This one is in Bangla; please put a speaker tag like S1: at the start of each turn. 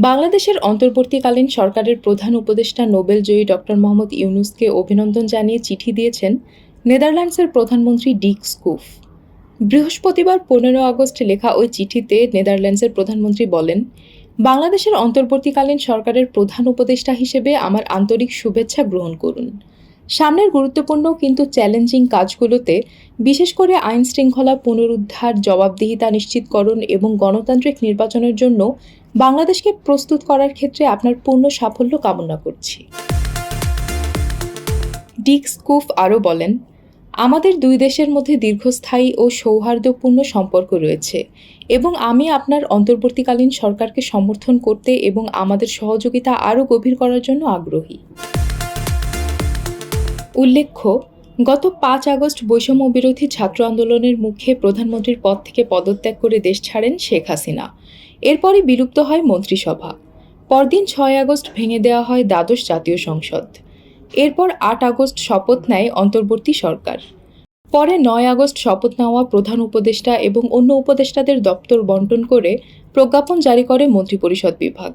S1: বাংলাদেশের অন্তর্বর্তীকালীন সরকারের প্রধান উপদেষ্টা নোবেলজয়ী ডক্টর মোহাম্মদ ইউনূসকে অভিনন্দন জানিয়ে চিঠি দিয়েছেন নেদারল্যান্ডসের প্রধানমন্ত্রী ডিক স্কুফ। বৃহস্পতিবার 15 আগস্ট লেখা ওই চিঠিতে নেদারল্যান্ডসের প্রধানমন্ত্রী বলেন, বাংলাদেশের অন্তর্বর্তীকালীন সরকারের প্রধান উপদেষ্টা হিসেবে আমার আন্তরিক শুভেচ্ছা গ্রহণ করুন। সামনের গুরুত্বপূর্ণ কিন্তু চ্যালেঞ্জিং কাজগুলোতে, বিশেষ করে আইন শৃঙ্খলা পুনরুদ্ধার, জবাবদিহিতা নিশ্চিতকরণ এবং গণতান্ত্রিক নির্বাচনের জন্য বাংলাদেশকে প্রস্তুত করার ক্ষেত্রে আপনার পূর্ণ সাফল্য কামনা করছি। ডিক স্কুফ আরও বলেন, আমাদের দুই দেশের মধ্যে দীর্ঘস্থায়ী ও সৌহার্দ্যপূর্ণ সম্পর্ক রয়েছে এবং আমি আপনার অন্তর্বর্তীকালীন সরকারকে সমর্থন করতে এবং আমাদের সহযোগিতা আরও গভীর করার জন্য আগ্রহী। উল্লেখ্য, গত 5 আগস্ট বৈষম্য বিরোধী ছাত্র আন্দোলনের মুখে প্রধানমন্ত্রীর পদ থেকে পদত্যাগ করে দেশ ছাড়েন শেখ হাসিনা। এরপরই বিলুপ্ত হয় মন্ত্রিসভা। পরদিন 6 আগস্ট ভেঙে দেওয়া হয় দ্বাদশ জাতীয় সংসদ। এরপর 8 আগস্ট শপথ নেয় অন্তর্বর্তী সরকার। পরে 9 আগস্ট শপথ নেওয়া প্রধান উপদেষ্টা এবং অন্য উপদেষ্টাদের দপ্তর বণ্টন করে প্রজ্ঞাপন জারি করে মন্ত্রিপরিষদ বিভাগ।